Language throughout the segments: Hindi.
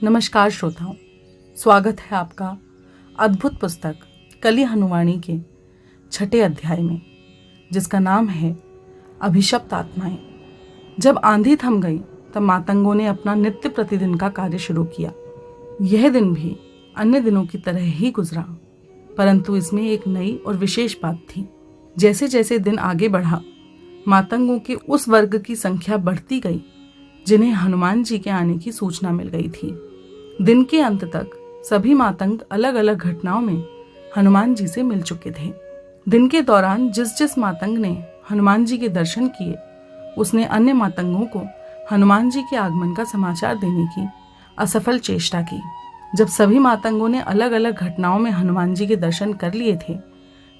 नमस्कार श्रोताओं, स्वागत है आपका अद्भुत पुस्तक कली हनुवाणी के 6 अध्याय में, जिसका नाम है अभिशप्त आत्माएं। जब आंधी थम गई तब मातंगों ने अपना नित्य प्रतिदिन का कार्य शुरू किया। यह दिन भी अन्य दिनों की तरह ही गुजरा, परंतु इसमें एक नई और विशेष बात थी। जैसे जैसे दिन आगे बढ़ा, मातंगों के उस वर्ग की संख्या बढ़ती गई जिन्हें हनुमान जी के आने की सूचना मिल गई थी। दिन के अंत तक सभी मातंग अलग अलग घटनाओं में हनुमान जी से मिल चुके थे। दिन के दौरान जिस जिस मातंग ने हनुमान जी के दर्शन किए, उसने अन्य मातंगों को हनुमान जी के आगमन का समाचार देने की असफल चेष्टा की। जब सभी मातंगों ने अलग अलग घटनाओं में हनुमान जी के दर्शन कर लिए थे,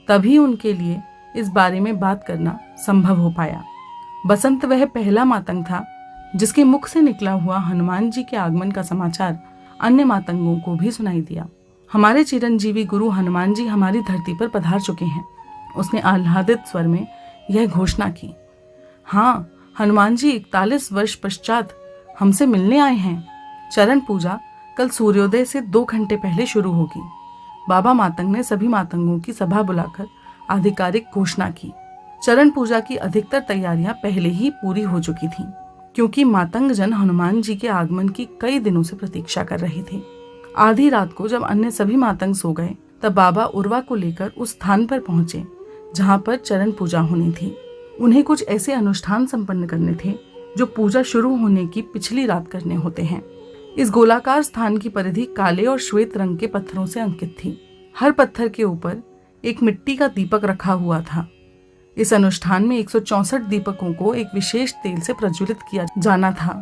तभी उनके लिए इस बारे में बात करना संभव हो पाया। बसंत वह पहला मातंग था जिसके मुख से निकला हुआ हनुमान जी के आगमन का समाचार अन्य मातंगों को भी सुनाई दिया। हमारे चिरंजीवी गुरु हनुमान जी हमारी धरती पर पधार चुके हैं, उसने आह्लादित स्वर में यह घोषणा की। हाँ, हनुमान जी 41 वर्ष पश्चात हमसे मिलने आए हैं। चरण पूजा कल सूर्योदय से 2 घंटे पहले शुरू होगी। बाबा मातंग ने सभी मातंगों की सभा बुलाकर आधिकारिक घोषणा की। चरण पूजा की अधिकतर तैयारियां पहले ही पूरी हो चुकी थीं, क्योंकि मातंग जन हनुमान जी के आगमन की कई दिनों से प्रतीक्षा कर रहे थे। आधी रात को जब अन्य सभी मातंग सो गए, तब बाबा उर्वा को लेकर उस स्थान पर पहुंचे जहां पर चरण पूजा होनी थी। उन्हें कुछ ऐसे अनुष्ठान संपन्न करने थे जो पूजा शुरू होने की पिछली रात करने होते हैं। इस गोलाकार स्थान की परिधि काले और श्वेत रंग के पत्थरों से अंकित थी। हर पत्थर के ऊपर एक मिट्टी का दीपक रखा हुआ था। इस अनुष्ठान में 164 दीपकों को एक विशेष तेल से प्रज्वलित किया जाना था।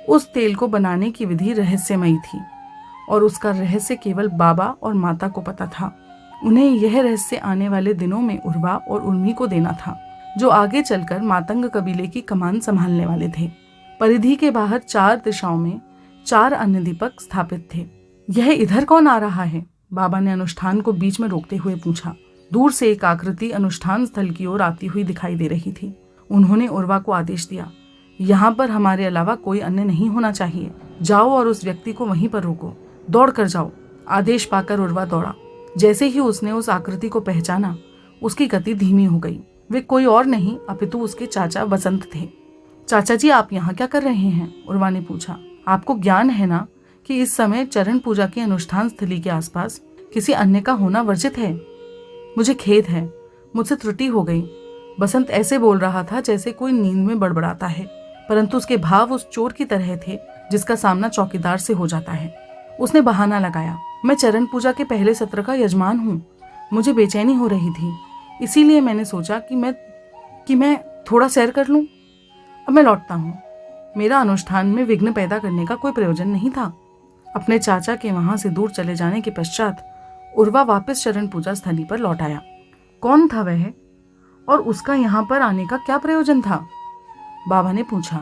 उस तेल को बनाने की विधि रहस्यमयी थी और उसका रहस्य केवल बाबा और माता को पता था। उन्हें यह रहस्य आने वाले दिनों में उर्वा और उर्मी को देना था, जो आगे चलकर मातंग कबीले की कमान संभालने वाले थे। परिधि के बाहर 4 दिशाओं में 4 अन्य दीपक स्थापित थे। यह इधर कौन आ रहा है? बाबा ने अनुष्ठान को बीच में रोकते हुए पूछा। दूर से एक आकृति अनुष्ठान स्थल की ओर आती हुई दिखाई दे रही थी। उन्होंने उर्वा को आदेश दिया, यहाँ पर हमारे अलावा कोई अन्य नहीं होना चाहिए। जाओ और उस व्यक्ति को वहीं पर रोको, दौड़ कर जाओ। आदेश पाकर उर्वा दौड़ा। जैसे ही उसने उस आकृति को पहचाना, उसकी गति धीमी हो गई। वे कोई और नहीं अपितु उसके चाचा बसंत थे। चाचा जी, आप यहाँ क्या कर रहे हैं? उर्वा ने पूछा। आपको ज्ञान है ना कि इस समय चरण पूजा की अनुष्ठान स्थली के आसपास किसी अन्य का होना वर्जित है? मुझे खेद है, मुझसे त्रुटि हो गई। बसंत ऐसे बोल रहा था जैसे कोई नींद में बड़बड़ाता है, परंतु उसके भाव उस चोर की तरह थे जिसका सामना चौकीदार से हो जाता है। उसने बहाना लगाया, मैं चरण पूजा के पहले सत्र का यजमान हूँ। मुझे बेचैनी हो रही थी, इसीलिए मैंने सोचा कि मैं थोड़ा सैर कर लूँ। अब मैं लौटता हूँ। मेरा अनुष्ठान में विघ्न पैदा करने का कोई प्रयोजन नहीं था। अपने चाचा के वहां से दूर चले जाने के पश्चात उर्वा वापस चरण पूजा स्थली पर लौट आया। कौन था वह और उसका यहाँ पर आने का क्या प्रयोजन था? बाबा ने पूछा।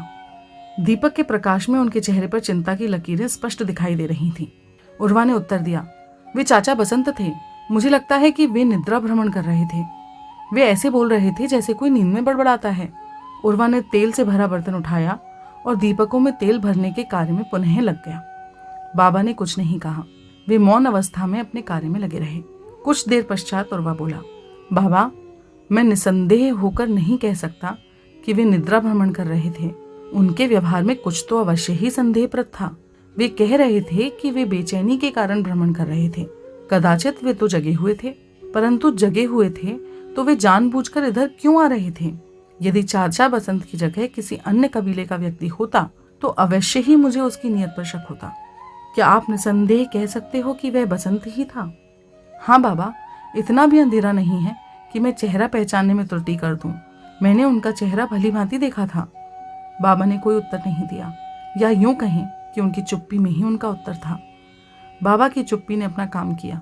दीपक के प्रकाश में उनके चेहरे पर चिंता की लकीरें स्पष्ट दिखाई दे रही थीं। उर्वा ने उत्तर दिया, वे चाचा बसंत थे। मुझे लगता है कि वे निद्रा भ्रमण कर रहे थे। वे ऐसे बोल रहे थे जैसे कोई नींद में बड़बड़ाता है। उर्वा ने तेल से भरा बर्तन उठाया और दीपकों में तेल भरने के कार्य में पुनः लग गया। बाबा ने कुछ नहीं कहा। वे मौन अवस्था में अपने कार्य में लगे रहे। कुछ देर पश्चात उर्वा बोला, बाबा, मैं निसंदेह होकर नहीं कह सकता कि वे निद्रा भ्रमण कर रहे थे। उनके व्यवहार में कुछ तो अवश्य ही संदेहप्रद था। वे कह रहे थे कि वे बेचैनी के कारण भ्रमण कर रहे थे। कदाचित वे तो जगे हुए थे, परंतु जगे हुए थे तो वे जानबूझकर इधर क्यों आ रहे थे? यदि चाचा बसंत की जगह किसी अन्य कबीले का व्यक्ति होता तो अवश्य ही मुझे उसकी नियत पर शक होता। क्या आप निसंदेह कह सकते हो कि वह बसंत ही था? हाँ बाबा, इतना भी अंधेरा नहीं है कि मैं चेहरा पहचानने में त्रुटि कर दूं। मैंने उनका चेहरा भली भांति देखा था। बाबा ने कोई उत्तर नहीं दिया, या यूं कहें कि उनकी चुप्पी में ही उनका उत्तर था। बाबा की चुप्पी ने अपना काम किया।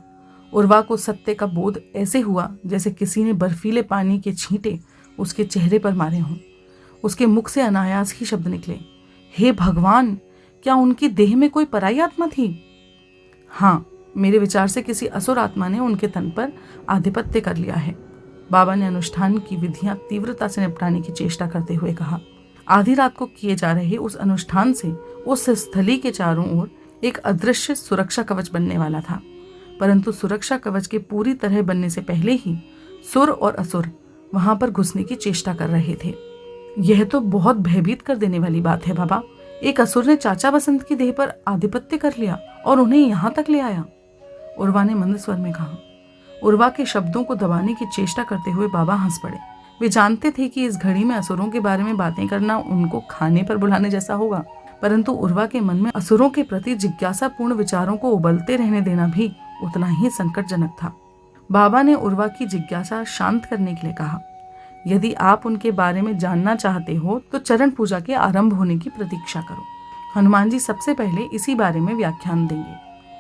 उर्वा को सत्य का बोध ऐसे हुआ जैसे किसी ने बर्फीले पानी के छींटे उसके चेहरे पर मारे हों। उसके मुख से अनायास ही शब्द निकले, हे भगवान, क्या उनकी देह में कोई पराई आत्मा थी? हाँ, मेरे विचार से किसी असुर आत्मा ने उनके तन पर आधिपत्य कर लिया है। बाबा ने अनुष्ठान की विधियां तीव्रता से निपटाने की चेष्टा करते हुए कहा। आधी रात को किए जा रहे उस अनुष्ठान से उस स्थली के चारों ओर एक अदृश्य सुरक्षा कवच बनने वाला था, परंतु सुरक्षा कवच के पूरी तरह बनने से पहले ही सुर और असुर वहां पर घुसने की चेष्टा कर रहे थे। यह तो बहुत भयभीत कर देने वाली बात है बाबा। एक असुर ने चाचा बसंत की देह पर आधिपत्य कर लिया और उन्हें यहाँ तक ले आया, उर्वा ने मंद स्वर में कहा। उर्वा के शब्दों को दबाने की चेष्टा करते हुए बाबा हंस पड़े। वे जानते थे कि इस घड़ी में असुरों के बारे में बातें करना उनको खाने पर बुलाने जैसा होगा, परंतु उर्वा के मन में असुरों के प्रति जिज्ञासापूर्ण विचारों को उबलते रहने देना भी उतना ही संकटजनक था। बाबा ने उर्वा की जिज्ञासा शांत करने के लिए कहा, यदि आप उनके बारे में जानना चाहते हो तो चरण पूजा के आरंभ होने की प्रतीक्षा करो। हनुमान जी सबसे पहले इसी बारे में व्याख्यान देंगे।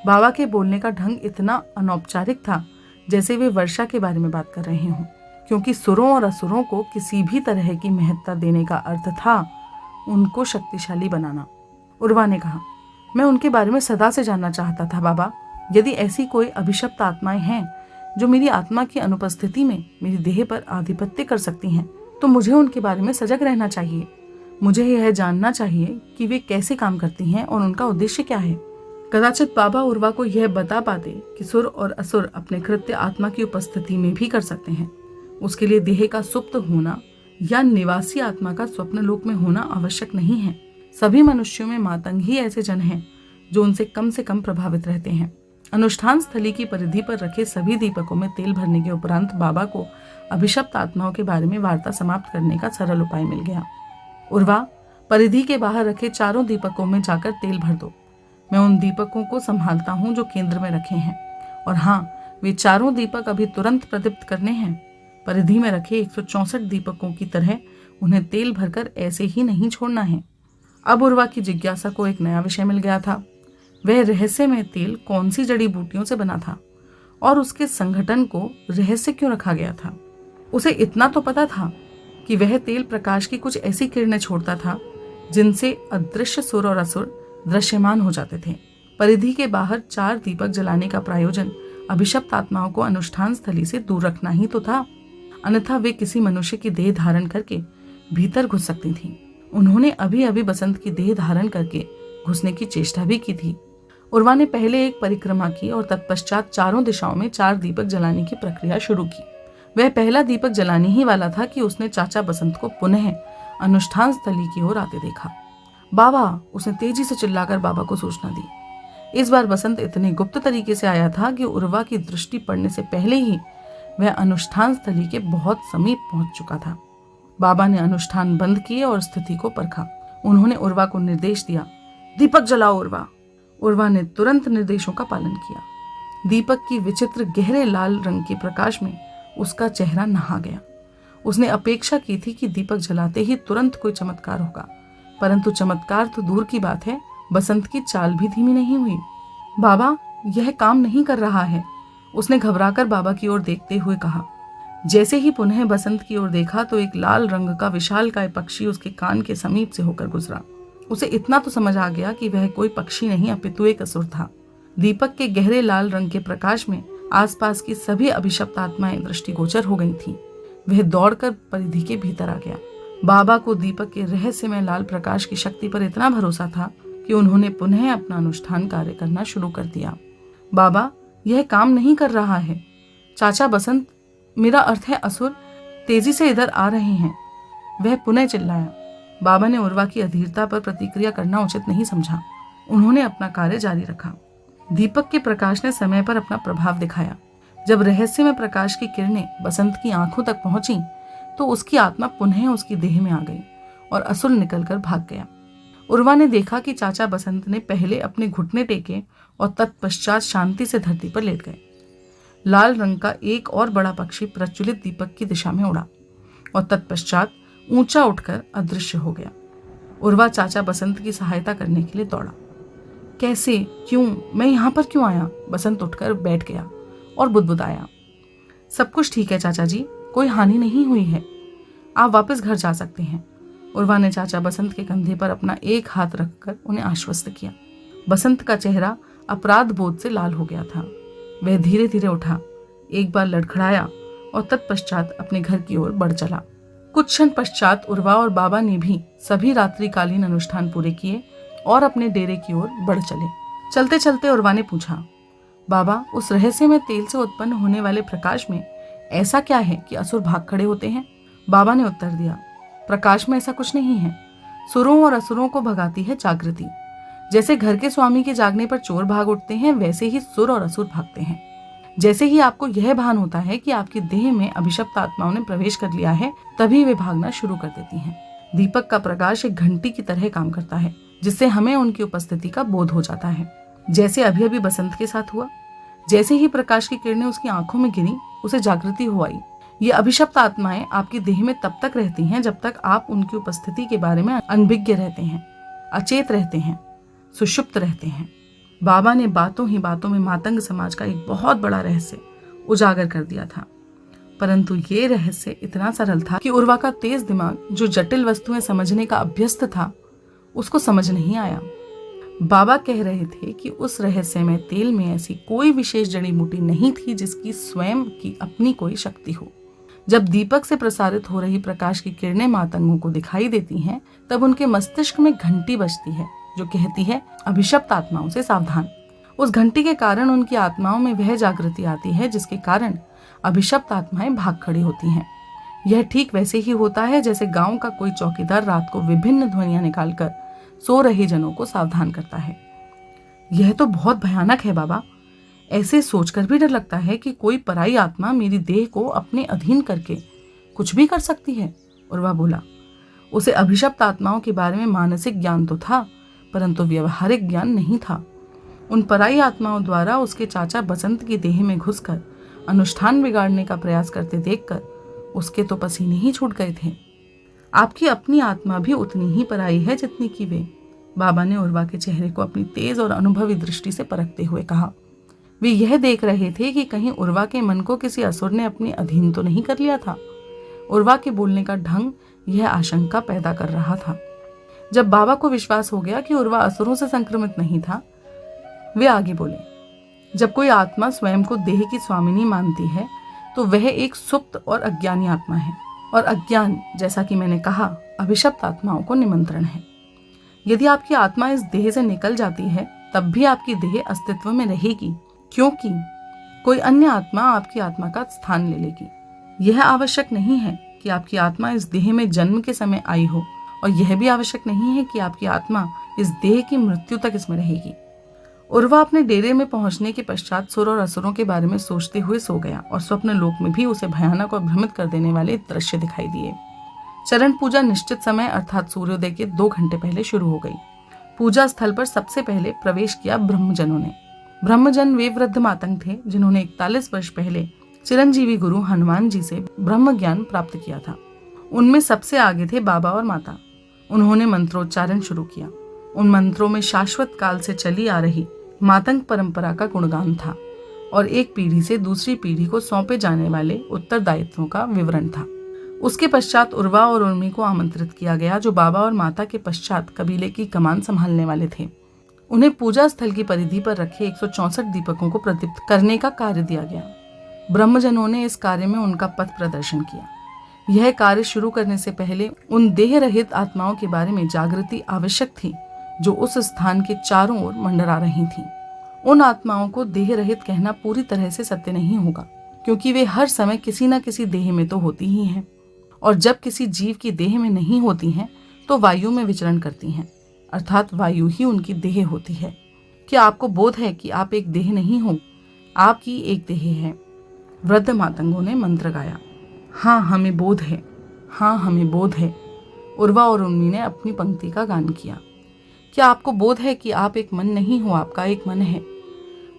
बाबा के बोलने का ढंग इतना अनौपचारिक था जैसे वे वर्षा के बारे में बात कर रहे हों, क्योंकि सुरों और असुरों को किसी भी तरह की महत्ता देने का अर्थ था उनको शक्तिशाली बनाना। उर्वा ने कहा, मैं उनके बारे में सदा से जानना चाहता था बाबा। यदि ऐसी कोई अभिशप्त आत्माएं हैं जो मेरी आत्मा की अनुपस्थिति में मेरी देह पर आधिपत्य कर सकती हैं, तो मुझे उनके बारे में सजग रहना चाहिए। मुझे यह जानना चाहिए कि वे कैसे काम करती हैं और उनका उद्देश्य क्या है। कदाचित बाबा उर्वा को यह बता पाते कि सुर और असुर अपने कृत्य आत्मा की उपस्थिति में भी कर सकते हैं। उसके लिए देह का सुप्त होना या निवासी आत्मा का स्वप्न लोक में होना आवश्यक नहीं है। सभी मनुष्यों में मातंग ही ऐसे जन हैं जो उनसे कम से कम प्रभावित रहते हैं। अनुष्ठान स्थली की परिधि पर रखे सभी दीपकों में तेल भरने के उपरांत बाबा को अभिशप्त आत्माओं के बारे में वार्ता समाप्त करने का सरल उपाय मिल गया। उर्वा, परिधि के बाहर रखे चारों दीपकों में जाकर तेल भर दो। मैं उन दीपकों को संभालता हूँ जो केंद्र में रखे हैं, और हाँ, वे चारों दीपक अभी तुरंत प्रदीप्त करने हैं। परिधि में रखे 164 दीपकों की तरह उन्हें तेल भरकर ऐसे ही नहीं छोड़ना है। अब उर्वा की जिज्ञासा को एक नया विषय मिल गया था। वह रहस्यमय तेल कौन सी जड़ी बूटियों से बना था और उसके संगठन को रहस्य क्यों रखा गया था। उसे इतना तो पता था कि वह तेल प्रकाश की कुछ ऐसी किरणें छोड़ता था जिनसे अदृश्य सुर और असुर दृश्यमान हो जाते थे। परिधि के बाहर 4 दीपक जलाने का प्रयोजन अभिशप्त आत्माओं को अनुष्ठान स्थली से दूर रखना ही तो था, अन्यथा वे किसी मनुष्य की देह धारण करके भीतर घुस सकती थीं। उन्होंने अभी अभी बसंत की देह धारण करके घुसने की चेष्टा भी की थी। उर्वा ने पहले एक परिक्रमा की और तत्पश्चात चारों दिशाओं में 4 दीपक जलाने की प्रक्रिया शुरू की। वह पहला दीपक जलाने ही वाला था कि उसने चाचा बसंत को पुनः अनुष्ठान स्थली की ओर आते देखा। बाबा, उसने तेजी से चिल्लाकर बाबा को सूचना दी। इस बार बसंत इतने गुप्त तरीके से आया था कि उर्वा की दृष्टि पड़ने से पहले ही वह अनुष्ठान स्थली के बहुत समीप पहुंच चुका था। बाबा ने अनुष्ठान बंद किए और स्थिति को परखा। उन्होंने उर्वा को निर्देश दिया, दीपक जलाओ उर्वा। उर्वा ने तुरंत निर्देशों का पालन किया। दीपक की विचित्र गहरे लाल रंग के प्रकाश में उसका चेहरा नहा गया। उसने अपेक्षा की थी कि दीपक जलाते ही तुरंत कोई चमत्कार होगा, परंतु चमत्कार तो दूर की बात है, बसंत की चाल भी धीमी नहीं हुई। बाबा, यह काम नहीं कर रहा है, उसने घबराकर बाबा की ओर देखते हुए कहा। जैसे ही पुनः बसंत की ओर देखा तो एक लाल रंग का विशालकाय पक्षी उसके कान के समीप से होकर गुजरा। उसे इतना तो समझ आ गया कि वह कोई पक्षी नहीं अपितु एक असुर था। दीपक के गहरे लाल रंग के प्रकाश में आसपास की सभी अभिशप्त आत्माएं दृष्टिगोचर हो गई थीं। वह दौड़कर परिधि के भीतर आ गया। बाबा को दीपक के रहस्यमय लाल प्रकाश की शक्ति पर इतना भरोसा था कि उन्होंने पुनः अपना अनुष्ठान कार्य करना शुरू कर दिया। बाबा, यह काम नहीं कर रहा है। चाचा बसंत, मेरा अर्थ है असुर, तेजी से इधर आ रहे हैं, वह पुनः चिल्लाया। बाबा ने उर्वा की अधीरता पर प्रतिक्रिया करना उचित नहीं समझा। उन्होंने अपना कार्य जारी रखा। दीपक के प्रकाश ने समय पर अपना प्रभाव दिखाया। जब रहस्यमय प्रकाश की किरणें बसंत की आंखों तक पहुंची तो उसकी आत्मा पुनः उसकी देह में आ गई और असुर निकलकर भाग गया। उर्वा ने देखा कि चाचा बसंत ने पहले अपने घुटने टेके और तत्पश्चात शांति से धरती पर लेट गए। लाल रंग का एक और बड़ा पक्षी प्रज्वलित दीपक की दिशा में उड़ा और तत्पश्चात ऊंचा उठकर अदृश्य हो गया। उर्वा चाचा बसंत की सहायता करने के लिए दौड़ा। कैसे, क्यों, मैं यहाँ पर क्यों आया? बसंत उठकर बैठ गया और बुदबुदाया। सब कुछ ठीक है चाचा जी, कोई हानि नहीं हुई है, आप वापस घर जा सकते हैं। उर्वा ने चाचा बसंत के कंधे पर अपना एक हाथ रखकर उन्हें आश्वस्त किया। बसंत का चेहरा अपराध बोध से लाल हो गया था। वह धीरे धीरे उठा, एक बार लड़खड़ाया और तत्पश्चात अपने घर की ओर बढ़ चला। कुछ क्षण पश्चात उर्वा और बाबा ने भी सभी रात्रिकालीन अनुष्ठान पूरे किए और अपने डेरे की ओर बढ़ चले। चलते चलते उर्वा ने पूछा, बाबा, उस रहस्यमय तेल से उत्पन्न होने वाले प्रकाश में ऐसा क्या है कि असुर भाग खड़े होते हैं? बाबा ने उत्तर दिया, प्रकाश में ऐसा कुछ नहीं है। सुरों और असुरों को भगाती है जागृति। जैसे घर के स्वामी के जागने पर चोर भाग उठते हैं, वैसे ही सुर और असुर भागते हैं। जैसे ही आपको यह भान होता है कि आपकी देह में अभिशप्त आत्माओं ने प्रवेश कर लिया है, तभी वे भागना शुरू कर देती हैं। दीपक का प्रकाश एक घंटी की तरह काम करता है, जिससे हमें उनकी उपस्थिति का बोध हो जाता है, जैसे अभी अभी बसंत के साथ हुआ। जैसे ही प्रकाश की किरणें उसकी आंखों में गिरी, उसे जागृति हो आई। ये अभिशप्त आत्माएं आपकी देह में तब तक रहती हैं जब तक आप उनकी उपस्थिति के बारे में अनभिज्ञ रहते हैं, अचेत रहते हैं, सुषुप्त रहते हैं। बाबा ने बातों ही बातों में मातंग समाज का एक बहुत बड़ा रहस्य उजागर कर दिया था, परंतु ये रहस्य इतना सरल था कि उर्वा का तेज दिमाग, जो जटिल वस्तुएं समझने का अभ्यस्त था, उसको समझ नहीं आया। बाबा कह रहे थे कि उस रहस्यमय तेल में ऐसी कोई विशेष जड़ी बूटी नहीं थी जिसकी स्वयं की अपनी कोई शक्ति हो। जब दीपक से प्रसारित हो रही प्रकाश की किरणें मातंगों को दिखाई देती हैं, तब उनके मस्तिष्क में घंटी बजती है जो कहती है, अभिशप्त आत्माओं से सावधान। उस घंटी के कारण उनकी आत्माओं में वह जागृति आती है जिसके कारण अभिशप्त आत्माएं भाग खड़ी होती हैं। यह ठीक वैसे ही होता है जैसे गांव का कोई चौकीदार रात को विभिन्न ध्वनियां निकालकर सो रहे जनों को सावधान करता है। यह तो बहुत भयानक है बाबा। ऐसे सोचकर भी डर लगता है कि कोई पराई आत्मा मेरी देह को अपने अधीन करके कुछ भी कर सकती है। उर्वा बोला, उसे अभिशप्त आत्माओं के बारे में मानसिक ज्ञान तो था, परंतु व्यवहारिक ज्ञान नहीं था। उन पराई आत्माओं द्वारा उसके चाचा बसंत की देह में घुसकर अनुष्ठान बिगाड़ने का प्रयास करते देखकर उसके तो पसीने ही छूट गए थे। आपकी अपनी आत्मा भी उतनी ही पराई है जितनी कि वे। बाबा ने उर्वा के चेहरे को अपनी तेज और अनुभवी दृष्टि से परखते हुए कहा। वे यह देख रहे थे कि कहीं उर्वा के मन को किसी असुर ने अपने अधीन तो नहीं कर लिया था। उर्वा के बोलने का ढंग यह आशंका पैदा कर रहा था। जब बाबा को विश्वास हो गया कि उर्वा असुरों से संक्रमित नहीं था, वे आगे बोले, जब कोई आत्मा स्वयं को देह की स्वामिनी मानती है तो वह एक सुप्त और अज्ञानी आत्मा है, और अज्ञान, जैसा कि मैंने कहा, अभिशप्त आत्माओं को निमंत्रण है। यदि आपकी आत्मा इस देह से निकल जाती है, तब भी आपकी देह अस्तित्व में रहेगी, क्योंकि कोई अन्य आत्मा आपकी आत्मा का स्थान ले लेगी। यह आवश्यक नहीं है कि आपकी आत्मा इस देह में जन्म के समय आई हो, और यह भी आवश्यक नहीं है कि आपकी आत्मा इस देह की मृत्यु तक इसमें रहेगी। उर्वा अपने डेरे में पहुंचने के पश्चात सुर और असुरों के बारे में सोचते हुए सो गया, और स्वप्न लोक में भी उसे भयानक और भ्रमित कर देने वाले दृश्य दिखाई दिए। चरण पूजा निश्चित समय अर्थात सूर्योदय के 2 घंटे पहले शुरू हो गई। पूजा स्थल पर सबसे पहले प्रवेश किया ब्रह्मजनों ने। ब्रह्मजन वे वृद्ध मातंग थे जिन्होंने 41 वर्ष पहले चिरंजीवी गुरु हनुमान जी से ब्रह्म ज्ञान प्राप्त किया था। उनमें सबसे आगे थे बाबा और माता। उन्होंने मंत्रोच्चारण शुरू किया। उन मंत्रों में शाश्वत काल से चली आ रही मातंग परंपरा का गुणगान था, और एक पीढ़ी से दूसरी पीढ़ी को सौंपे जाने वाले उत्तरदायित्वों का विवरण था। उसके पश्चात उर्वा और उर्मी को आमंत्रित किया गया, जो बाबा और माता के पश्चात कबीले की कमान संभालने वाले थे। उन्हें पूजा स्थल की परिधि पर रखे 164 दीपकों को प्रदीप्त करने का कार्य दिया गया। ब्रह्मजनों ने इस कार्य में उनका पथ प्रदर्शन किया। यह कार्य शुरू करने से पहले उन देह रहित आत्माओं के बारे में जागृति आवश्यक थी जो उस स्थान के चारों ओर मंडरा रही थीं। उन आत्माओं को देह रहित कहना पूरी तरह से सत्य नहीं होगा, क्योंकि वे हर समय किसी न किसी देह में तो होती ही हैं, और जब किसी जीव की देह में नहीं होती हैं तो वायु में विचरण करती हैं, अर्थात वायु ही उनकी देह होती है। क्या आपको बोध है कि आप एक देह नहीं हो, आपकी एक देह है? वृद्ध मातंगों ने मंत्र गाया। हाँ हमें बोध है, हाँ हमें बोध है। उर्वा और उर्मी ने अपनी पंक्ति का गान किया। क्या आपको बोध है कि आप एक मन नहीं हो, आपका एक मन है?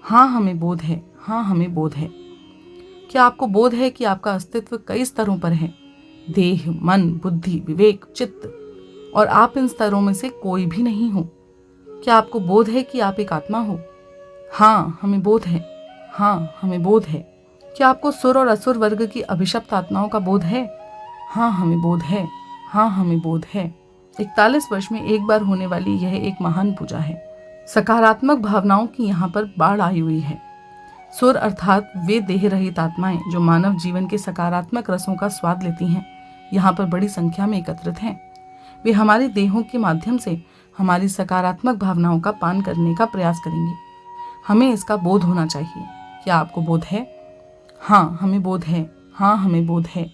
हाँ हमें बोध है, हाँ हमें बोध है। क्या आपको बोध है कि आपका अस्तित्व कई स्तरों पर है? देह, मन, बुद्धि, विवेक, चित्त, और आप इन स्तरों में से कोई भी नहीं हो। क्या आपको बोध है कि आप एक आत्मा हो? हाँ हमें बोध है, हाँ हमें बोध है। क्या आपको सुर और असुर वर्ग की अभिशप्त आत्माओं का बोध है? हाँ हमें बोध है, हाँ हमें बोध है। 41 वर्ष में एक बार होने वाली यह एक महान पूजा है। सकारात्मक भावनाओं की यहाँ पर बाढ़ आई हुई है। सुर अर्थात वे देह रहित आत्माएं जो मानव जीवन के सकारात्मक रसों का स्वाद लेती हैं, यहाँ पर बड़ी संख्या में एकत्रित हैं। वे हमारे देहों के माध्यम से हमारी सकारात्मक भावनाओं का पान करने का प्रयास करेंगी। हमें इसका बोध होना चाहिए। क्या आपको बोध है? हाँ, हमें बोध है। हाँ, हमें बोध है।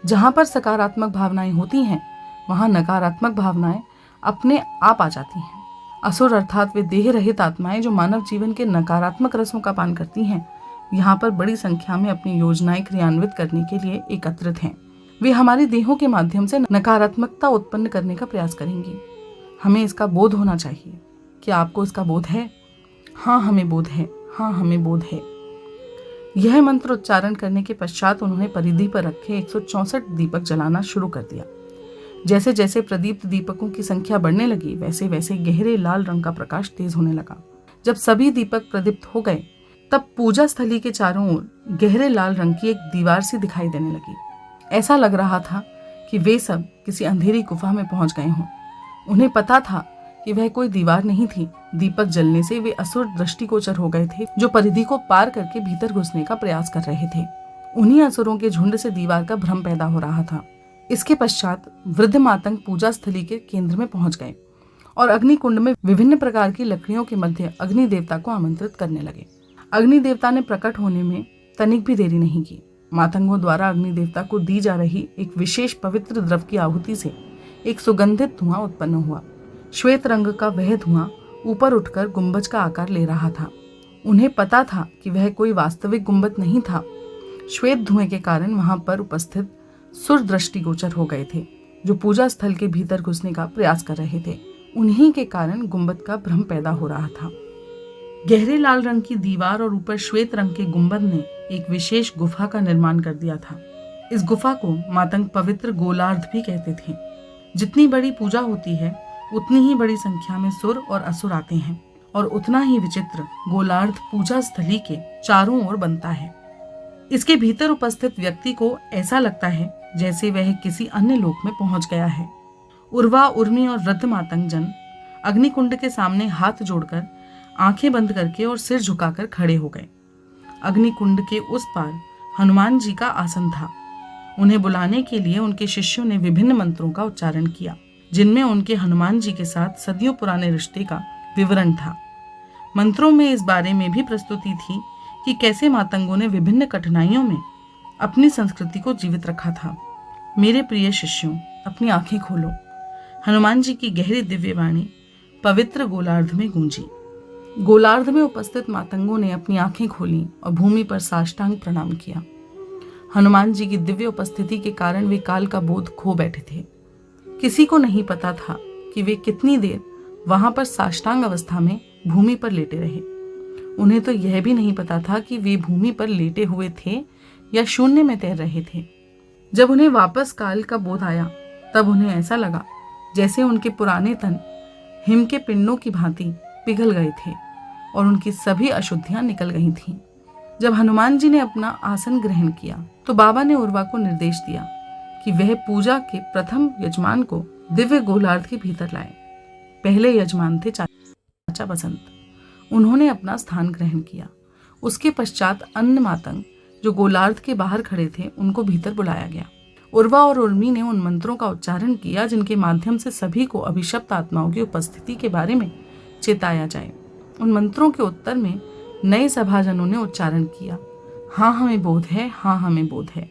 जहाँ पर सकारात्मक भावनाएं होती हैं, वहाँ नकारात्मक भावनाएं अपने आप आ जाती हैं। असुर अर्थात वे देह रहित आत्माएं जो मानव जीवन के नकारात्मक रसों का पान करती हैं, यहाँ पर बड़ी संख्या में अपनी योजनाएं क्रियान्वित करने के लिए एकत्रित हैं। वे हमारी देहों के माध्यम से नकारात्मकता उत्पन्न करने का प्रयास करेंगी। हमें इसका बोध होना चाहिए। क्या आपको इसका बोध है? हाँ, हमें बोध है। हाँ, हमें बोध है। यह मंत्र उच्चारण करने के पश्चात उन्होंने परिधि पर रखे 164 दीपक जलाना शुरू कर दिया। जैसे जैसे प्रदीप्त दीपकों की संख्या बढ़ने लगी, वैसे वैसे गहरे लाल रंग का प्रकाश तेज होने लगा। जब सभी दीपक प्रदीप्त हो गए, तब पूजा स्थली के चारों ओर गहरे लाल रंग की एक दीवार सी दिखाई देने लगी। ऐसा लग रहा था कि वे सब किसी अंधेरी गुफा में पहुंच गए हों। उन्हें पता था कि वह कोई दीवार नहीं थी। दीपक जलने से वे असुर दृष्टिगोचर हो गए थे, जो परिधि को पार करके भीतर घुसने का प्रयास कर रहे थे। उन्हीं असुरों के झुंड से दीवार का भ्रम पैदा हो रहा था। इसके पश्चात वृद्ध मातंग पूजा स्थली के केंद्र में पहुंच गए और अग्नि कुंड में विभिन्न प्रकार की लकड़ियों के मध्य अग्नि देवता को आमंत्रित करने लगे। अग्नि देवता ने प्रकट होने में तनिक भी देरी नहीं की। मातंगों द्वारा अग्नि देवता को दी जा रही एक विशेष पवित्र द्रव की आहुति से एक सुगंधित धुआं उत्पन्न हुआ। श्वेत रंग का वह धुआं ऊपर उठकर गुंबज का आकार ले रहा था। उन्हें पता था कि वह कोई वास्तविक गुंबद नहीं था। श्वेत धुएं के कारण वहां पर उपस्थित सुर दृष्टिगोचर हो गए थे, जो पूजा स्थल के भीतर घुसने का प्रयास कर रहे थे। उन्हीं के कारण गुंबद का भ्रम पैदा हो रहा था। गहरे लाल रंग की दीवार और ऊपर श्वेत रंग के गुंबद ने एक विशेष गुफा का निर्माण कर दिया था। इस गुफा को मातंग पवित्र गोलार्ध भी कहते थे। जितनी बड़ी पूजा होती है, उतनी ही बड़ी संख्या में सुर और असुर आते हैं और उतना ही विचित्र गोलार्ध पूजा स्थली के चारों ओर बनता है। इसके भीतर उपस्थित व्यक्ति को ऐसा लगता है जैसे वह किसी अन्य लोक में पहुंच गया है। उर्वा, उर्मी और वृद्ध मातंग जन अग्निकुंड के सामने हाथ जोड़कर, आंखें बंद करके और सिर झुकाकर खड़े हो गए। अग्निकुंड के उस पार हनुमान जी का आसन था। उन्हें बुलाने के लिए उनके शिष्यों ने विभिन्न मंत्रों का उच्चारण किया, जिनमें उनके हनुमान जी के साथ सदियों पुराने रिश्ते का विवरण था। मंत्रों में इस बारे में भी प्रस्तुति थी कि कैसे मातंगों ने विभिन्न कठिनाइयों में अपनी संस्कृति को जीवित रखा था। मेरे प्रिय शिष्यों, अपनी आंखें खोलो। हनुमान जी की गहरी दिव्य वाणी पवित्र गोलार्ध में गूंजी। गोलार्ध में उपस्थित मातंगों ने अपनी आंखें खोली और भूमि पर साष्टांग प्रणाम किया। हनुमान जी की दिव्य उपस्थिति के कारण वे काल का बोध खो बैठे थे। किसी को नहीं पता था कि वे कितनी देर वहां पर साष्टांग अवस्था में भूमि पर लेटे रहे। उन्हें तो यह भी नहीं पता था कि वे भूमि पर लेटे हुए थे या शून्य में तैर रहे थे। जब उन्हें वापस काल का बोध आया, तब उन्हें ऐसा लगा जैसे उनके पुराने तन हिम के पिंडों की भांति पिघल गए थे और उनकी सभी अशुद्धियां निकल गई थीं। जब हनुमान जी ने अपना आसन ग्रहण किया, तो बाबा ने उर्वा को निर्देश दिया कि वह पूजा के प्रथम यजमान को दिव्य गोलार्ध के भीतर लाए। पहले यजमान थे चाचा बसंत। उन्होंने अपना स्थान ग्रहण किया। उसके पश्चात अन्य मातंग जो गोलार्ध के बाहर खड़े थे, उनको भीतर बुलाया गया। उर्वा और उर्मी ने उन मंत्रों का उच्चारण किया जिनके माध्यम से सभी को अभिशप्त आत्माओं की उपस्थिति के बारे में चेताया जाए। उन मंत्रों के उत्तर में नए सभाजनों ने उच्चारण किया, हाँ हमें बोध है, हाँ हमें बोध है।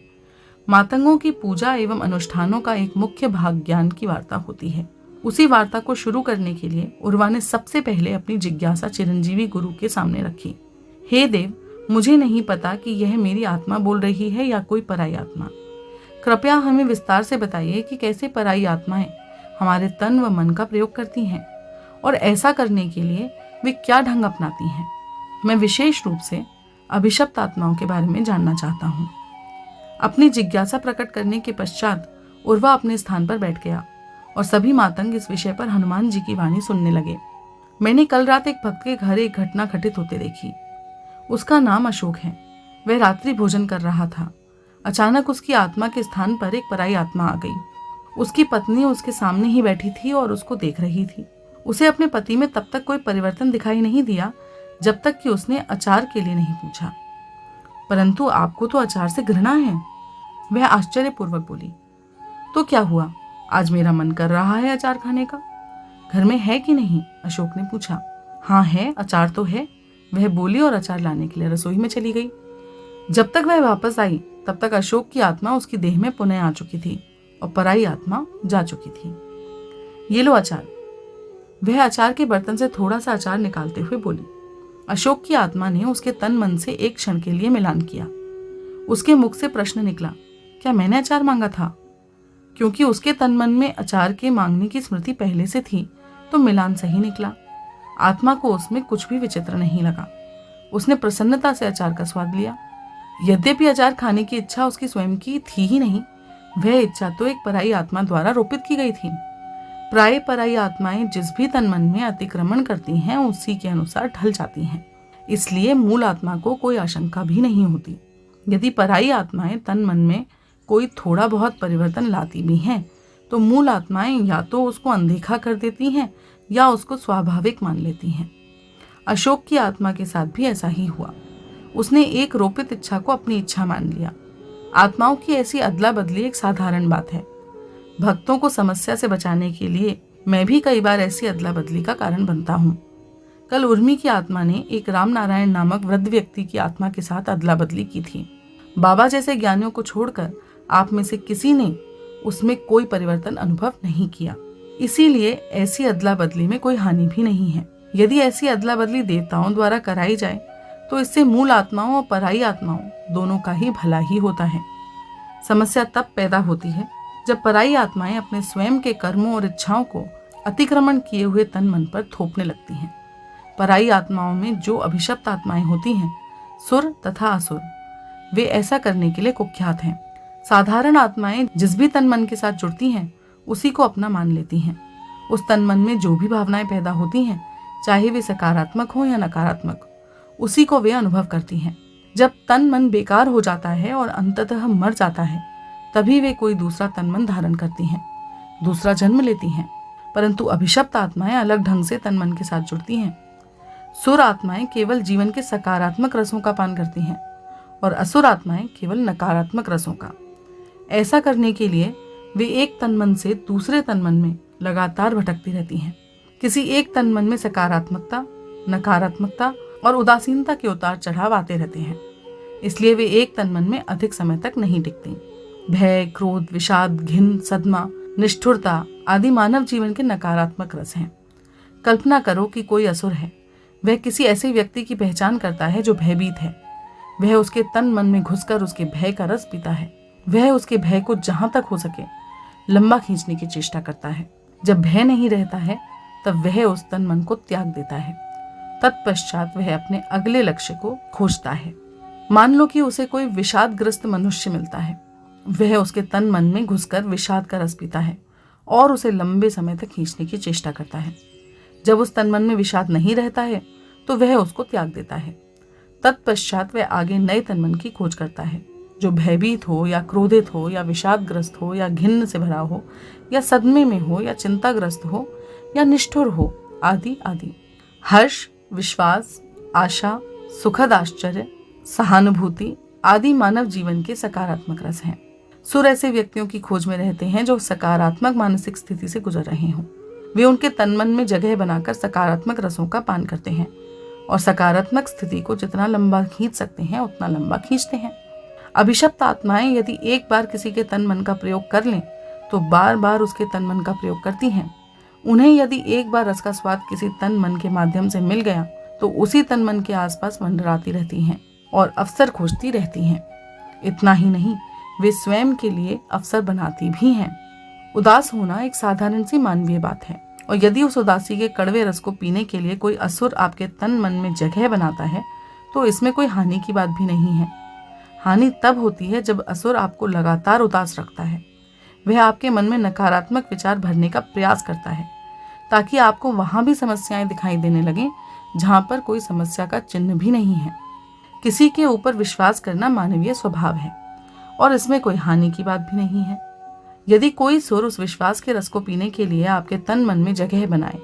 मातंगों की पूजा एवं अनुष्ठानों का एक मुख्य भाग ज्ञान की वार्ता होती है। उसी वार्ता को शुरू करने के लिए उर्वा ने सबसे पहले अपनी जिज्ञासा चिरंजीवी गुरु के सामने रखी। हे देव, मुझे नहीं पता कि यह मेरी आत्मा बोल रही है या कोई पराई आत्मा। कृपया हमें विस्तार से बताइए कि कैसे पराई आत्माएं हमारे तन व मन का प्रयोग करती हैं और ऐसा करने के लिए वे क्या ढंग अपनाती हैं। मैं विशेष रूप से अभिशप्त आत्माओं के बारे में जानना चाहता हूँ। अपनी जिज्ञासा प्रकट करने के पश्चात उर्वा अपने स्थान पर बैठ गया और सभी मातंग इस विषय पर हनुमान जी की वाणी सुनने लगे। मैंने कल रात एक भक्त के घर एक घटना घटित होते देखी। उसका नाम अशोक है। वह रात्रि भोजन कर रहा था। अचानक उसकी आत्मा के स्थान पर एक पराई आत्मा आ गई। उसकी पत्नी उसके सामने ही बैठी थी और उसको देख रही थी। उसे अपने पति में तब तक कोई परिवर्तन दिखाई नहीं दिया जब तक कि उसने अचार के लिए नहीं पूछा। परंतु आपको तो अचार से घृणा है, वह आश्चर्यपूर्वक बोली। तो क्या हुआ, आज मेरा मन कर रहा है अचार खाने का। घर में है कि नहीं? अशोक ने पूछा। हाँ है, अचार तो है, वह बोली और अचार लाने के लिए रसोई में चली गई। जब तक वह वापस आई तब तक अशोक की आत्मा उसकी देह में पुनः आ चुकी थी और पराई आत्मा जा चुकी थी। ये लो अचार। वह अचार के बर्तन से थोड़ा सा अचार निकालते हुए बोली। अशोक की आत्मा ने उसके तन मन से एक क्षण के लिए मिलान किया। उसके मुख से प्रश्न निकला, क्या मैंने अचार मांगा था? क्योंकि उसके तन मन में अचार के मांगने की स्मृति पहले से थी तो मिलान सही निकला। आत्मा को उसमें कुछ भी विचित्र नहीं लगा। उसने प्रसन्नता से अचार का स्वाद लिया। यद्यपि अचार खाने की इच्छा उसकी स्वयं की थी ही नहीं, वह इच्छा तो एक पराई आत्मा द्वारा रोपित की गई थी। प्राय पराई आत्माएं जिस भी तन मन में अतिक्रमण करती हैं उसी के अनुसार ढल जाती हैं। इसलिए मूल आत्मा को कोई आशंका भी नहीं होती। यदि पराई आत्माएं तन मन में कोई थोड़ा बहुत परिवर्तन लाती भी हैं तो मूल आत्माएं या तो उसको अनदेखा कर देती हैं या उसको स्वाभाविक मान लेती हैं। अशोक की आत्मा के साथ भी ऐसा ही हुआ। उसने एक रोपित इच्छा को अपनी इच्छा मान लिया। आत्माओं की ऐसी अदला बदली एक साधारण बात है। भक्तों को समस्या से बचाने के लिए मैं भी कई बार ऐसी अदला बदली का कारण बनता हूँ। कल उर्मी की आत्मा ने एक राम नारायण नामक वृद्ध व्यक्ति की आत्मा के साथ अदला बदली की थी। बाबा जैसे ज्ञानियों को छोड़कर आप में से किसी ने उसमें कोई परिवर्तन अनुभव नहीं किया। इसीलिए ऐसी अदला बदली में कोई हानि भी नहीं है। यदि ऐसी अदला बदली देवताओं द्वारा कराई जाए तो इससे मूल आत्माओं और पराई आत्माओं दोनों का ही भला ही होता है। समस्या तब पैदा होती है जब पराई आत्माएं अपने स्वयं के कर्मों और इच्छाओं को अतिक्रमण किए हुए तन मन पर थोपने लगती हैं। पराई आत्माओं में जो अभिशप्त आत्माएं होती हैं, सुर तथा असुर, वे ऐसा करने के लिए कुख्यात हैं। साधारण आत्माएं जिस भी तन मन के साथ जुड़ती हैं उसी को अपना मान लेती हैं। उस तन मन में जो भी भावनाएं पैदा होती हैं, चाहे वे सकारात्मक हो या नकारात्मक, उसी को वे अनुभव करती हैं। जब तन मन बेकार हो जाता है और अंततः मर जाता है तभी वे कोई दूसरा तन मन धारण करती हैं, दूसरा जन्म लेती हैं। परंतु अभिशप्त आत्माएं अलग ढंग से तन मन के साथ जुड़ती हैं। सुर आत्माएं केवल जीवन के सकारात्मक रसों का पान करती हैं और असुर आत्माएं केवल नकारात्मक रसों का। ऐसा करने के लिए वे एक तन मन से दूसरे तन मन में लगातार भटकती रहती हैं। किसी एक तन मन में सकारात्मकता, नकारात्मकता और उदासीनता के उतार चढ़ाव आते रहते हैं। इसलिए वे एक तन मन में अधिक समय तक नहीं टिकती। भय, क्रोध, विषाद, घिन, सदमा, निष्ठुरता आदि मानव जीवन के नकारात्मक रस हैं। कल्पना करो कि कोई असुर है। वह किसी ऐसे व्यक्ति की पहचान करता है जो भयभीत है। वह उसके तन मन में घुसकर उसके भय का रस पीता है। वह उसके भय को जहां तक हो सके लंबा खींचने की चेष्टा करता है। जब भय नहीं रहता है तब वह उस तन मन को त्याग देता है। तत्पश्चात वह अपने अगले लक्ष्य को खोजता है। मान लो कि उसे कोई विषादग्रस्त मनुष्य मिलता है। वह उसके तन मन में घुसकर विषाद का रस पीता है और उसे लंबे समय तक खींचने की चेष्टा करता है। जब उस तन मन में विषाद नहीं रहता है तो वह उसको त्याग देता है। तत्पश्चात वह आगे नए तन मन की खोज करता है जो भयभीत हो या क्रोधित हो या विषादग्रस्त हो या घिन्न से भरा हो या सदमे में हो या चिंताग्रस्त हो या निष्ठुर हो आदि आदि। हर्ष, विश्वास, आशा, सुखद आश्चर्य, सहानुभूति आदि मानव जीवन के सकारात्मक रस हैं। सुर ऐसे व्यक्तियों की खोज में रहते हैं जो सकारात्मक मानसिक स्थिति से गुजर रहे हों। वे उनके तन मन में जगह बनाकर सकारात्मक रसों का पान करते हैं और सकारात्मक स्थिति को जितना लंबा खींच सकते हैं उतना लंबा खींचते हैं। अभिशप्त आत्माएं यदि एक बार किसी के तन मन का प्रयोग कर लें तो बार बार उसके तन मन का प्रयोग करती हैं। उन्हें यदि एक बार रस का स्वाद किसी तन मन के माध्यम से मिल गया तो उसी तन मन के आसपास मंडराती रहती हैं और अवसर खोजती रहती हैं। इतना ही नहीं, वे स्वयं के लिए अवसर बनाती भी हैं। उदास होना एक साधारण सी मानवीय बात है और यदि उस उदासी के कड़वे रस को पीने के लिए कोई असुर आपके तन मन में जगह बनाता है तो इसमें कोई हानि की बात भी नहीं है। हानि तब होती है जब असुर आपको लगातार उदास रखता है। वह आपके मन में नकारात्मक विचार भरने का प्रयास करता है ताकि आपको वहां भी समस्याएं दिखाई देने लगें जहां पर कोई समस्या का चिन्ह भी नहीं है। किसी के ऊपर विश्वास करना मानवीय स्वभाव है और इसमें कोई हानि की बात भी नहीं है। यदि कोई सुर उस विश्वास के रस को पीने के लिए आपके तन मन में जगह बनाए,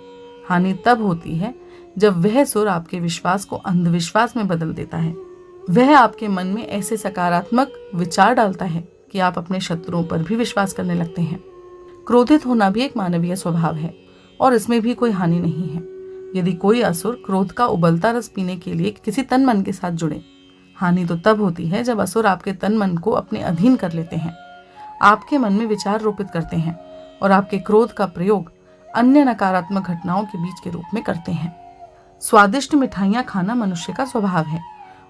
हानि तब होती है जब वह सुर आपके विश्वास को अंधविश्वास में बदल देता है। वह आपके मन में ऐसे सकारात्मक विचार डालता है कि आप अपने शत्रुओं पर भी विश्वास करने लगते हैं। क्रोधित होना भी एक मानवीय स्वभाव है और इसमें भी कोई हानि नहीं है। यदि कोई असुर क्रोध का उबलता रस पीने के लिए किसी तन मन के साथ जुड़े, हानि तो तब होती है जब असुर आपके तन मन को अपने अधीन कर लेते हैं, आपके मन में विचार रोपित करते हैं और आपके क्रोध का प्रयोग अन्य नकारात्मक घटनाओं के बीच के रूप में करते हैं। स्वादिष्ट मिठाइयाँ खाना मनुष्य का स्वभाव है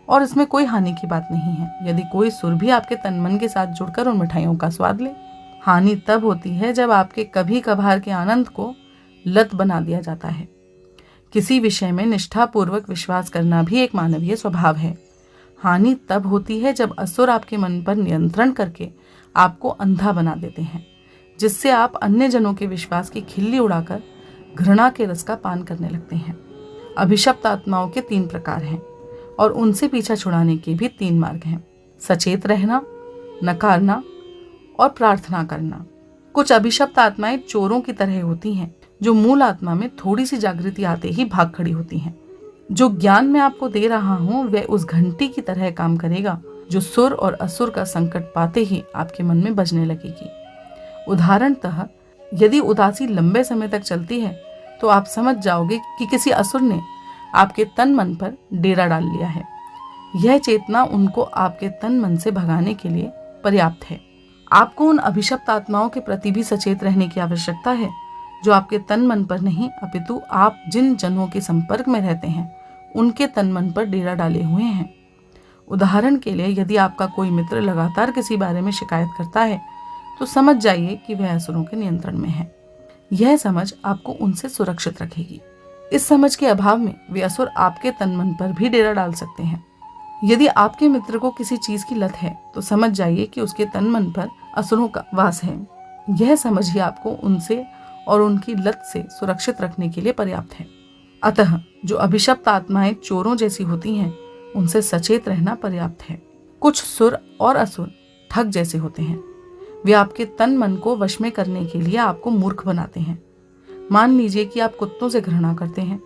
और इसमें कोई हानि की बात नहीं है यदि कोई सुर भी आपके तन मन के साथ जुड़कर उन मिठाइयों का स्वाद ले। हानि तब होती है जब आपके कभी कभार के आनंद को लत बना दिया जाता है। किसी विषय में निष्ठापूर्वक विश्वास करना भी एक मानवीय स्वभाव है। हानि तब होती है जब असुर आपके मन पर नियंत्रण करके आपको अंधा बना देते हैं, जिससे आप अन्य जनों के विश्वास की खिल्ली उड़ाकर घृणा के रस का पान करने लगते हैं। अभिशप्त आत्माओं के 3 प्रकार हैं और उनसे पीछा छुड़ाने के भी 3 मार्ग हैं: सचेत रहना, नकारना और प्रार्थना करना। कुछ अभिशप्त आत्माएं चोरों की तरह होती हैं जो मूल आत्मा में थोड़ी सी जागृति आते ही भाग खड़ी होती हैं। जो ज्ञान मैं आपको दे रहा हूं वह उस घंटी की तरह काम करेगा जो सुर और असुर का संकट पाते ही आपके मन में बजने लगेगी। उदाहरणतः यदि उदासी लंबे समय तक चलती है तो आप समझ जाओगे कि किसी असुर ने आपके तन मन पर डेरा डाल लिया है। यह चेतना उनको आपके तन मन से भगाने के लिए पर्याप्त है। आपको उन अभिशप्त आत्माओं के प्रति भी सचेत रहने की आवश्यकता है जो आपके तन मन पर नहीं अपितु आप जिन जनों के संपर्क में रहते हैं उनके तन मन पर डेरा डाले हुए हैं। उदाहरण के लिए यदि आपका कोई मित्र लगातार किसी बारे में शिकायत करता है तो समझ जाइए कि वह असुरों के नियंत्रण में है। यह समझ आपको उनसे सुरक्षित रखेगी। इस समझ के अभाव में वे असुर आपके तन मन पर भी डेरा डाल सकते हैं। यदि आपके मित्र को किसी चीज की लत है तो समझ जाइए कि उसके तन मन पर असुरों का वास है। यह समझ ही आपको उनसे और उनकी लत से सुरक्षित रखने के लिए पर्याप्त है। अतः जो अभिशप्त आत्माएं चोरों जैसी होती हैं उनसे सचेत रहना पर्याप्त है। कुछ सुर और असुर ठग जैसे होते हैं। वे आपके तन मन को वश में करने के लिए आपको मूर्ख बनाते हैं। मान लीजिए कि आप कुत्तों से घृणा करते हैं।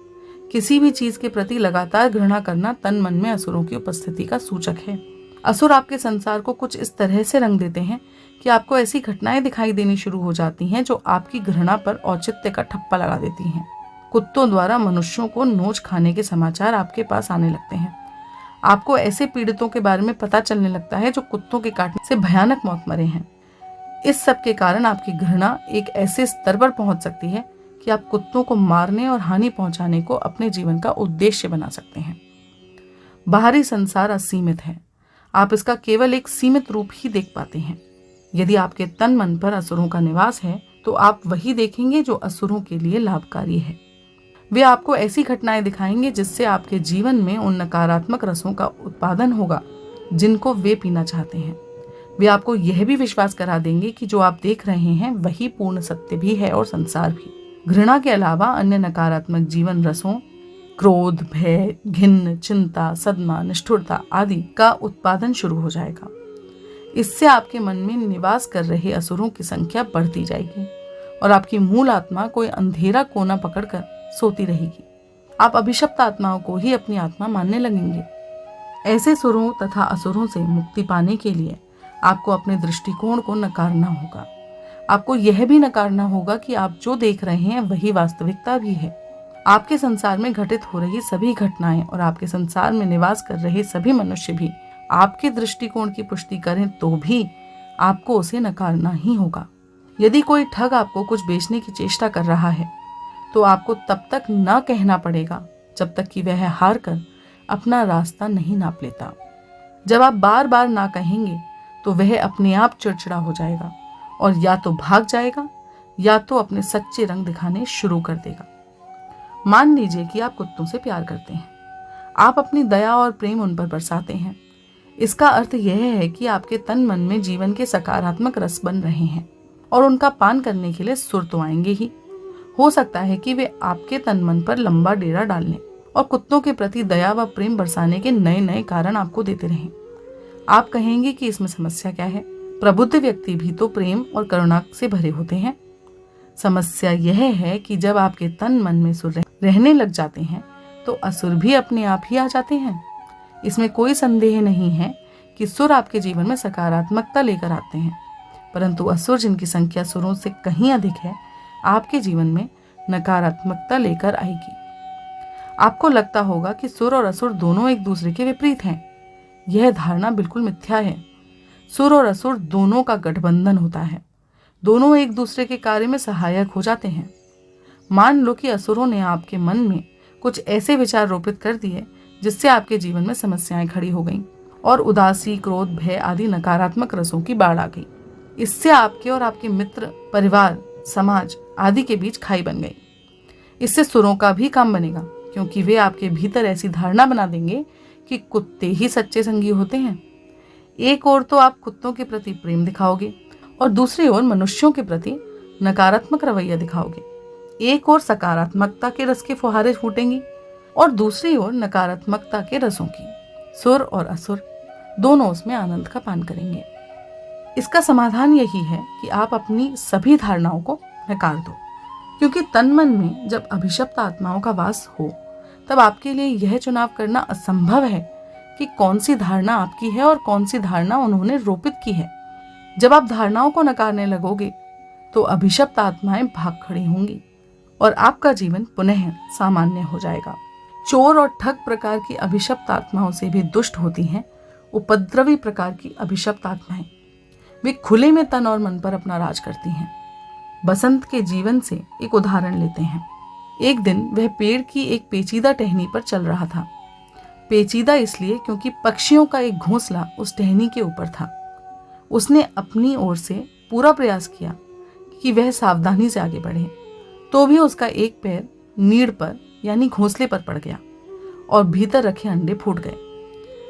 किसी भी चीज के प्रति लगातार घृणा करना तन मन में असुरों की उपस्थिति का सूचक है। असुर आपके संसार को कुछ इस तरह से रंग देते हैं कि आपको ऐसी घटनाएं दिखाई देनी शुरू हो जाती हैं जो आपकी घृणा पर औचित्य का ठप्पा लगा देती हैं। कुत्तों द्वारा मनुष्यों को नोच खाने के समाचार आपके पास आने लगते हैं। आपको ऐसे पीड़ितों के बारे में पता चलने लगता है जो कुत्तों के काटने से भयानक मौत मरे हैं। इस सब के कारण आपकी घृणा एक ऐसे स्तर पर पहुंच सकती है कि आप कुत्तों को मारने और हानि पहुंचाने को अपने जीवन का उद्देश्य बना सकते हैं। बाहरी संसार असीमित है, आप इसका केवल एक सीमित रूप ही देख पाते हैं। यदि आपके तन मन पर असुरों का निवास है तो आप वही देखेंगे जो असुरों के लिए लाभकारी है। वे आपको ऐसी घटनाएं दिखाएंगे जिससे आपके जीवन में उन नकारात्मक रसों का उत्पादन होगा जिनको वे पीना चाहते हैं। वे आपको यह भी विश्वास करा देंगे कि जो आप देख रहे हैं वही पूर्ण सत्य भी है और संसार भी। घृणा के अलावा अन्य नकारात्मक जीवन रसों क्रोध, भय, घिन्न, चिंता, सदमा, निष्ठुरता आदि का उत्पादन शुरू हो जाएगा। इससे आपके मन में निवास कर रहे असुरों की संख्या बढ़ती जाएगी और आपकी मूल आत्मा कोई अंधेरा कोना पकड़कर सोती रहेगी। आप अभिशप्त आत्माओं को ही अपनी आत्मा मानने लगेंगे। ऐसे सुरों तथा असुरों से मुक्ति पाने के लिए आपको अपने दृष्टिकोण को नकारना होगा। आपको यह भी नकारना होगा कि आप जो देख रहे हैं वही वास्तविकता भी है। आपके संसार में घटित हो रही सभी घटनाएं और आपके संसार में निवास कर रहे सभी मनुष्य भी आपके दृष्टिकोण की पुष्टि करें तो भी आपको उसे नकारना ही होगा। यदि कोई ठग आपको कुछ बेचने की चेष्टा कर रहा है तो आपको तब तक न कहना पड़ेगा जब तक कि वह हार कर अपना रास्ता नहीं नाप लेता। जब आप बार बार ना कहेंगे तो वह अपने आप चिड़चिड़ा हो जाएगा और या तो भाग जाएगा या तो अपने सच्चे रंग दिखाने शुरू कर देगा। मान लीजिए कि आप कुत्तों से प्यार करते हैं। आप अपनी दया और प्रेम उन पर बरसाते हैं। इसका अर्थ यह है कि आपके तन मन में जीवन के सकारात्मक रस बन रहे हैं और उनका पान करने के लिए सुर तो आएंगे ही। हो सकता है कि वे आपके तन मन पर लंबा डेरा डालने और कुत्तों के प्रति दया व प्रेम बरसाने के नए नए कारण आपको देते रहें। आप कहेंगे कि इसमें समस्या क्या है? प्रबुद्ध व्यक्ति भी तो प्रेम और करुणा से भरे होते हैं। समस्या यह है कि जब आपके तन मन में सुर रहने लग जाते हैं तो असुर भी अपने आप ही आ जाते हैं। इसमें कोई संदेह नहीं है कि सुर आपके जीवन में सकारात्मकता लेकर आते हैं, परंतु असुर जिनकी संख्या सुरों से कहीं अधिक है आपके जीवन में नकारात्मकता लेकर आएगी। आपको लगता होगा कि सुर और असुर दोनों एक दूसरे के विपरीत हैं। यह धारणा बिल्कुल मिथ्या है। सुर और असुर दोनों का गठबंधन होता है। दोनों एक दूसरे के कार्य में सहायक हो जाते हैं। मान लो कि असुरों ने आपके मन में कुछ ऐसे विचार रोपित कर दिए जिससे आपके जीवन में समस्याएं खड़ी हो गईं और उदासी, क्रोध, भय आदि नकारात्मक रसों की बाढ़ आ गई। इससे आपके और आपके मित्र, परिवार, समाज आदि के बीच खाई बन गई। इससे सुरों का भी काम बनेगा, क्योंकि वे आपके भीतर ऐसी धारणा बना देंगे कि कुत्ते ही सच्चे संगी होते हैं। एक ओर तो आप कुत्तों के प्रति प्रेम दिखाओगे और दूसरी ओर मनुष्यों के प्रति नकारात्मक रवैया दिखाओगे। एक ओर सकारात्मकता के रस के फुहारे फूटेंगी और दूसरी ओर नकारात्मकता के रसों की। सुर और असुर दोनों उसमें आनंद का पान करेंगे। इसका समाधान यही है कि आप अपनी सभी धारणाओं को नकार दो, क्योंकि तन मन में जब अभिशप्त आत्माओं का वास हो तब आपके लिए यह चुनाव करना असंभव है कि कौन सी धारणा आपकी है और कौन सी धारणा उन्होंने रोपित की है। जब आप धारणाओं को नकारने लगोगे तो अभिशप्त आत्माएं भाग खड़ी होंगी और आपका जीवन पुनः सामान्य हो जाएगा। चोर और ठग प्रकार की अभिशप्त आत्माओं से भी दुष्ट होती हैं उपद्रवी प्रकार की अभिशप्त आत्माएं। वे खुले में तन और मन पर अपना राज करती हैं। बसंत के जीवन से एक उदाहरण लेते हैं। एक दिन वह पेड़ की एक पेचीदा टहनी पर चल रहा था। पेचीदा इसलिए क्योंकि पक्षियों का एक घोंसला उस टहनी के ऊपर था। उसने अपनी ओर से पूरा प्रयास किया कि वह सावधानी से आगे बढ़े, तो भी उसका एक पैर नीड़ पर यानी घोंसले पर पड़ गया और भीतर रखे अंडे फूट गए।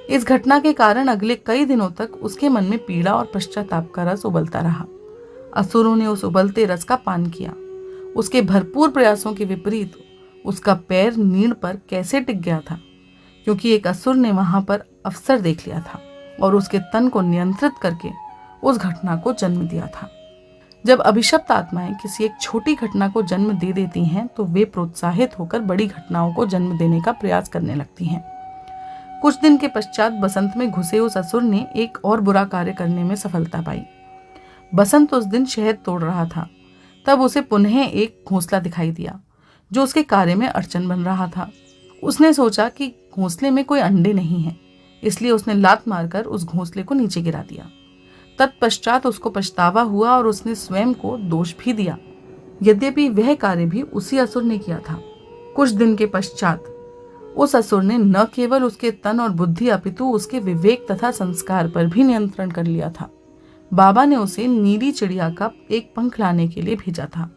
इस घटना के कारण अगले कई दिनों तक उसके मन में पीड़ा और पश्चाताप का रस उबलता रहा। असुरों ने उस उबलते रस का पान किया। उसके भरपूर प्रयासों के विपरीत उसका पैर नीड़ पर कैसे टिक गया था, क्योंकि एक असुर ने वहां पर अवसर देख लिया था और उसके तन को नियंत्रित करके उस घटना को जन्म दिया था। जब अभिशप्त आत्माएं किसी एक छोटी घटना को जन्म दे देती हैं तो वे प्रोत्साहित होकर बड़ी घटनाओं को जन्म देने का प्रयास करने लगती हैं। कुछ दिन के पश्चात बसंत में घुसे उस असुर ने एक और बुरा कार्य करने में सफलता पाई। बसंत उस दिन शहद तोड़ रहा था। तब उसे पुनः एक घोंसला दिखाई दिया जो उसके कार्य में अड़चन बन रहा था। उसने सोचा कि घोंसले में कोई अंडे नहीं है, इसलिए उसने लात मारकर उस घोंसले को नीचे गिरा दिया। तत्पश्चात उसको पछतावा हुआ और उसने स्वयं को दोष भी दिया, यद्यपि वह कार्य भी उसी असुर ने किया था। कुछ दिन के पश्चात उस असुर ने न केवल उसके तन और बुद्धि अपितु उसके विवेक तथा संस्कार पर भी नियंत्रण कर लिया था। बाबा ने उसे नीली चिड़िया का एक पंख लाने के लिए भेजा था।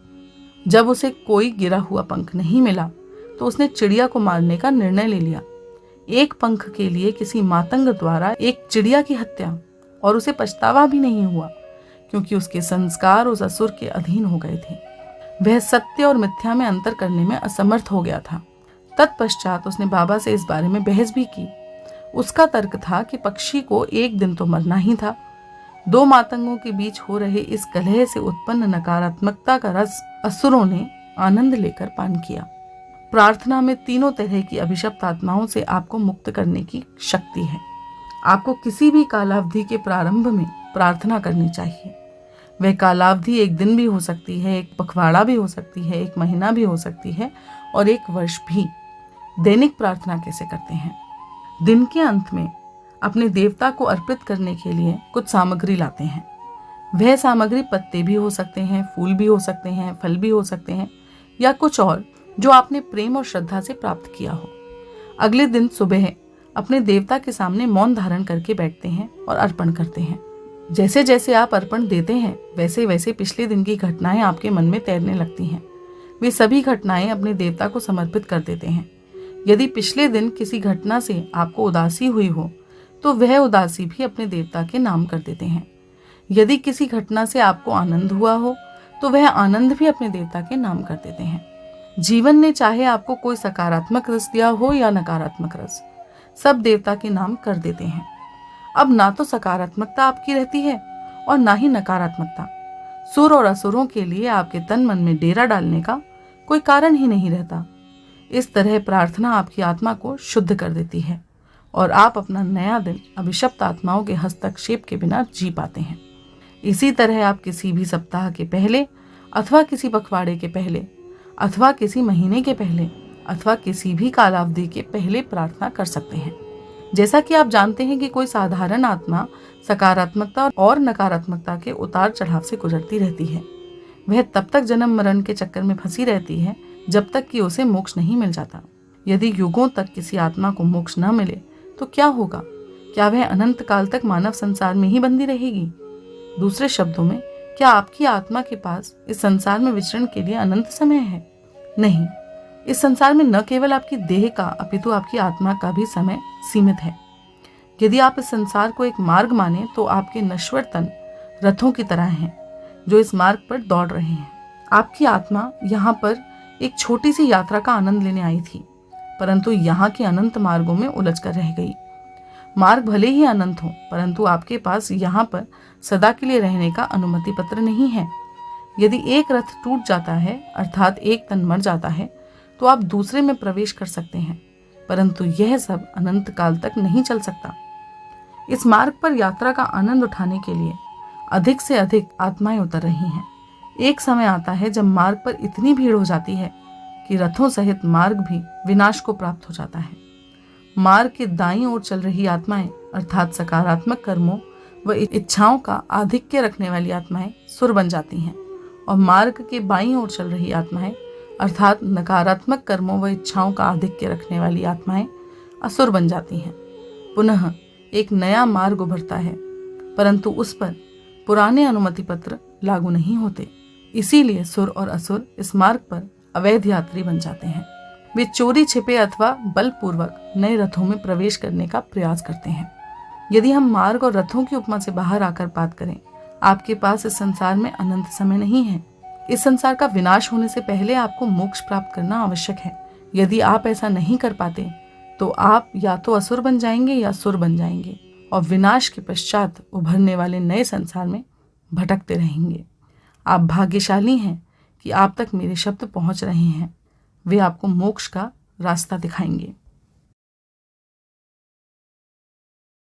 जब उसे कोई गिरा हुआ पंख नहीं मिला तो उसने चिड़िया को मारने का निर्णय ले लिया। एक पंख के लिए किसी मातंग द्वारा एक चिड़िया की हत्या, और उसे पछतावा भी नहीं हुआ, क्योंकि उसके संस्कार उस असुर के अधीन हो गए थे। वह सत्य और मिथ्या में अंतर करने में असमर्थ हो गया था। तत्पश्चात उसने बाबा से इस बारे में बहस भी की। उसका तर्क था कि पक्षी को एक दिन तो मरना ही था। दो मातंगों के बीच हो रहे इस कलह से उत्पन्न नकारात्मकता का रस असुरों ने आनंद लेकर पान किया। प्रार्थना में तीनों तरह की अभिशप्त आत्माओं से आपको मुक्त करने की शक्ति है। आपको किसी भी कालावधि के प्रारंभ में प्रार्थना करनी चाहिए। वह कालावधि एक दिन भी हो सकती है, एक पखवाड़ा भी हो सकती है, एक महीना भी हो सकती है और एक वर्ष भी। दैनिक प्रार्थना कैसे करते हैं? दिन के अंत में अपने देवता को अर्पित करने के लिए कुछ सामग्री लाते हैं। वह सामग्री पत्ते भी हो सकते हैं, फूल भी हो सकते हैं, फल भी हो सकते हैं, या कुछ और जो आपने प्रेम और श्रद्धा से प्राप्त किया हो। अगले दिन सुबह अपने देवता के सामने मौन धारण करके बैठते हैं और अर्पण करते हैं। जैसे जैसे आप अर्पण देते हैं वैसे वैसे पिछले दिन की घटनाएं आपके मन में तैरने लगती हैं। वे सभी घटनाएं अपने देवता को समर्पित कर देते हैं। यदि पिछले दिन किसी घटना से आपको उदासी हुई हो तो वह उदासी भी अपने देवता के नाम कर देते हैं। यदि किसी घटना से आपको आनंद हुआ हो तो वह आनंद भी अपने देवता के नाम कर देते हैं। जीवन ने चाहे आपको कोई सकारात्मक रस दिया हो या नकारात्मक रस, सब देवता के नाम कर देते हैं। अब ना तो सकारात्मकता आपकी रहती है और ना ही नकारात्मकता। सुर और असुरों के लिए आपके तन मन में डेरा डालने का कोई कारण ही नहीं रहता। इस तरह प्रार्थना आपकी आत्मा को शुद्ध कर देती है और आप अपना नया दिन अभिशप्त आत्माओं के हस्तक्षेप के बिना जी पाते हैं। इसी तरह आप किसी भी सप्ताह के पहले अथवा किसी पखवाड़े के पहले अथवा किसी महीने के पहले अथवा किसी भी कालावधि के पहले प्रार्थना कर सकते हैं। जैसा कि आप जानते हैं कि कोई साधारण आत्मा सकारात्मकता और नकारात्मकता के उतार चढ़ाव से गुजरती रहती है। वह तब तक जन्म मरण के चक्कर में फंसी रहती है जब तक कि उसे मोक्ष नहीं मिल जाता। यदि युगों तक किसी आत्मा को मोक्ष न मिले तो क्या होगा? क्या वह अनंत काल तक मानव संसार में ही बंदी रहेगी? दूसरे शब्दों में, क्या आपकी आत्मा के पास इस संसार में विचरण के लिए अनंत समय है? नहीं, इस संसार में न केवल आपकी देह का अपितु आपकी आत्मा का भी समय सीमित है। यदि आप इस संसार को एक मार्ग माने तो आपके नश्वर तन रथों की तरह हैं जो इस मार्ग पर दौड़ रहे हैं। आपकी आत्मा यहाँ पर एक छोटी सी यात्रा का आनंद लेने आई थी, परंतु यहाँ के अनंत मार्गों में उलझ कर रह गई। मार्ग भले ही अनंत हो, परंतु आपके पास यहाँ पर सदा के लिए रहने का अनुमति पत्र नहीं है। यदि एक रथ टूट जाता है, अर्थात एक तन मर जाता है, तो आप दूसरे में प्रवेश कर सकते हैं, परंतु यह सब अनंत काल तक नहीं चल सकता। इस मार्ग पर यात्रा का आनंद उठाने के लिए अधिक से अधिक आत्माएं उतर रही हैं। एक समय आता है जब मार्ग पर इतनी भीड़ हो जाती है कि रथों सहित मार्ग भी विनाश को प्राप्त हो जाता है। मार्ग के दाईं ओर चल रही आत्माएं, अर्थात सकारात्मक कर्मों व इच्छाओं का आधिक्य रखने वाली आत्माएं सुर बन जाती हैं, और मार्ग के बाईं ओर चल रही आत्माएं, अर्थात नकारात्मक कर्मों व इच्छाओं का आधिक्य रखने वाली आत्माएं असुर बन जाती हैं। पुनः एक नया मार्ग उभरता है, परंतु उस पर पुराने अनुमति पत्र लागू नहीं होते। इसीलिए सुर और असुर इस मार्ग पर अवैध यात्री बन जाते हैं। वे चोरी छिपे अथवा बलपूर्वक नए रथों में प्रवेश करने का प्रयास करते हैं। यदि हम मार्ग और रथों की उपमा से बाहर आकर बात करें, आपके पास इस संसार में अनंत समय नहीं है। इस संसार का विनाश होने से पहले आपको मोक्ष प्राप्त करना आवश्यक है। यदि आप ऐसा नहीं कर पाते तो आप या तो असुर बन जाएंगे या सुर बन जाएंगे, और विनाश के पश्चात उभरने वाले नए संसार में भटकते रहेंगे। आप भाग्यशाली हैं कि आप तक मेरे शब्द पहुंच रहे हैं। वे आपको मोक्ष का रास्ता दिखाएंगे।